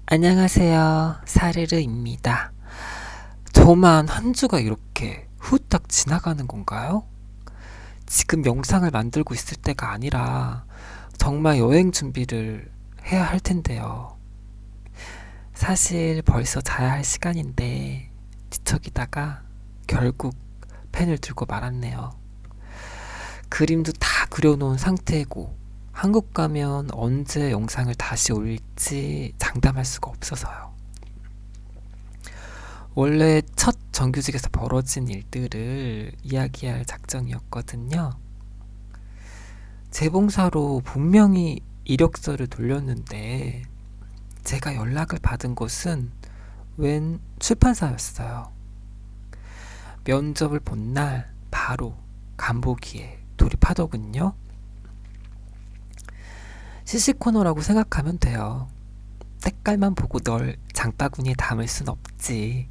안녕하세요. 사르르입니다. 저만 한 주가 이렇게 후딱 지나가는 건가요? 지금 영상을 만들고 있을 때가 아니라 정말 여행 준비를 해야 할 텐데요. 사실 벌써 자야 할 시간인데 뒤척이다가 결국 펜을 들고 말았네요. 그림도 다 그려놓은 상태고 한국 가면 언제 영상을 다시 올릴지 장담할 수가 없어서요. 원래 첫 정규직에서 벌어진 일들을 이야기할 작정이었거든요. 재봉사로 분명히 이력서를 돌렸는데 제가 연락을 받은 곳은 웬 출판사였어요. 면접을 본 날 바로 간보기에 돌입하더군요. 시시코너라고 생각하면 돼요. 때깔만 보고 널 장바구니에 담을 순 없지.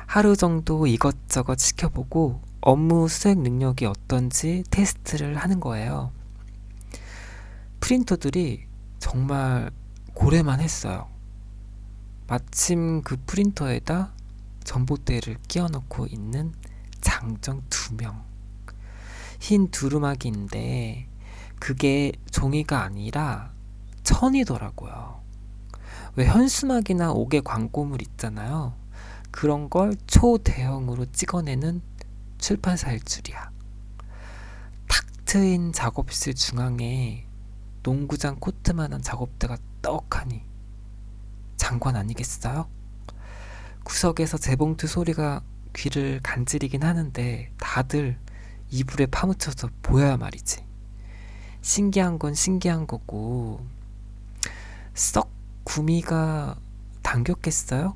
하루 정도 이것저것 시켜보고 업무 수행 능력이 어떤지 테스트를 하는 거예요. 프린터들이 정말 고래만 했어요. 마침 그 프린터에다 전봇대를 끼워놓고 있는 장정 2명. 흰 두루마기인데 그게 종이가 아니라 천이더라고요. 왜 현수막이나 옥외 광고물 있잖아요. 그런 걸 초대형으로 찍어내는 출판사일 줄이야. 탁 트인 작업실 중앙에 농구장 코트만한 작업대가 떡하니 장관 아니겠어요? 구석에서 재봉틀 소리가 귀를 간지리긴 하는데 다들 이불에 파묻혀서 보여야 말이지. 신기한 건 신기한 거고 썩 구미가 당겼겠어요?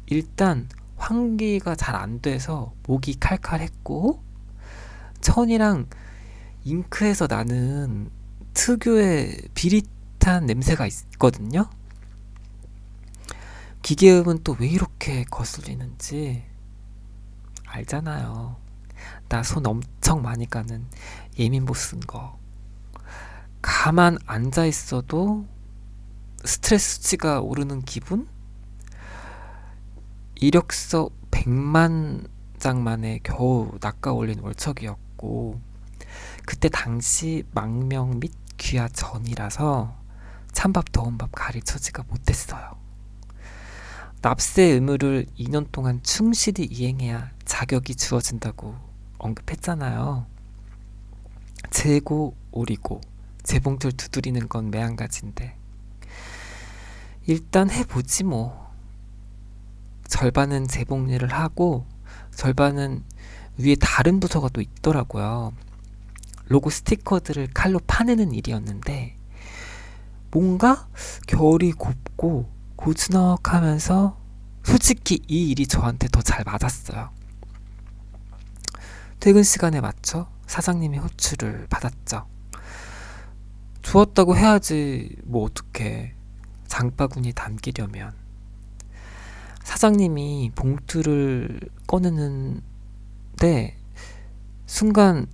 일단 환기가 잘 안 돼서 목이 칼칼했고 천이랑 잉크에서 나는 특유의 비릿한 냄새가 있거든요. 기계음은 또 왜 이렇게 거슬리는지 알잖아요. 나 손 엄청 많이 가는 예민보 쓴 거. 가만 앉아 있어도 스트레스 수치가 오르는 기분? 이력서 100만 장 만에 겨우 낚아 올린 월척이었고 그때 당시 망명 및 귀화 전이라서 찬밥 더운밥 가리처지가 못했어요. 납세 의무를 2년 동안 충실히 이행해야 자격이 주어진다고 언급했잖아요. 재고 오리고 재봉틀 두드리는 건 매한가지인데 일단 해보지 뭐. 절반은 재봉 일을 하고 절반은 위에 다른 부서가 또 있더라고요. 로고 스티커들을 칼로 파내는 일이었는데 뭔가 결이 곱고 고즈넉하면서 솔직히 이 일이 저한테 더 잘 맞았어요. 퇴근 시간에 맞춰 사장님의 호출을 받았죠. 주었다고 해야지 뭐 어떡해. 장바구니 담기려면. 사장님이 봉투를 꺼내는데 순간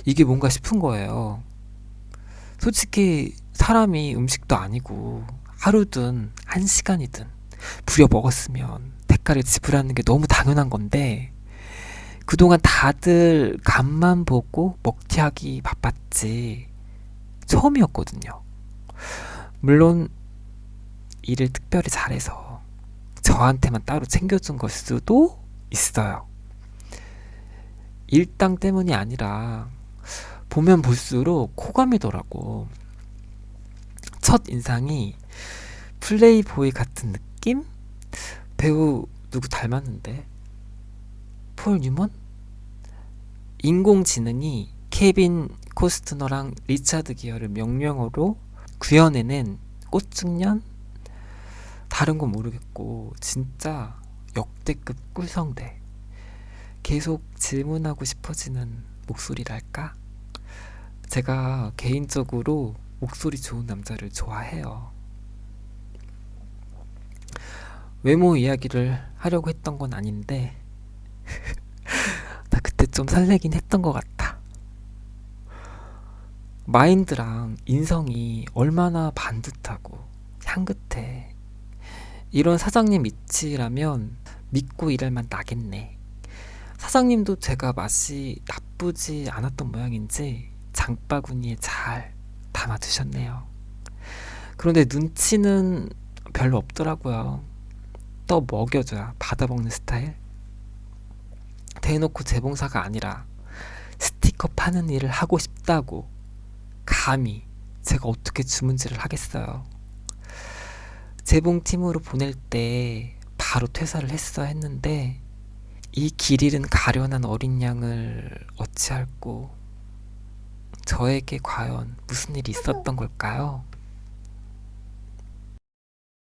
이게 뭔가 싶은 거예요. 솔직히 사람이 음식도 아니고 하루든 1시간이든 부려 먹었으면 대가를 지불하는 게 너무 당연한 건데 그동안 다들 간만 보고 먹튀하기 바빴지 처음이었거든요. 물론 일을 특별히 잘해서 저한테만 따로 챙겨준 걸 수도 있어요. 일당 때문이 아니라 보면 볼수록 호감이더라고. 첫 인상이 플레이보이 같은 느낌? 배우 누구 닮았는데? 폴 뉴먼? 인공지능이 케빈 코스트너랑 리차드 기어를 명령어로 구현해낸 꽃중년? 다른 건 모르겠고 진짜 역대급 꿀성대. 계속 질문하고 싶어지는 목소리랄까? 제가 개인적으로 목소리 좋은 남자를 좋아해요. 외모 이야기를 하려고 했던 건 아닌데 나 그때 좀 설레긴 했던 것 같아. 마인드랑 인성이 얼마나 반듯하고 향긋해. 이런 사장님 이치라면 믿고 일할 만 나겠네. 사장님도 제가 맛이 나쁘지 않았던 모양인지 장바구니에 잘 담아두셨네요. 그런데 눈치는 별로 없더라고요. 떠 먹여줘야 받아먹는 스타일? 대놓고 재봉사가 아니라 스티커 파는 일을 하고 싶다고 감히 제가 어떻게 주문질을 하겠어요. 재봉팀으로 보낼 때 바로 퇴사를 했어야 했는데 이 길 잃은 가련한 어린 양을 어찌할꼬. 저에게 과연 무슨 일이 있었던 걸까요?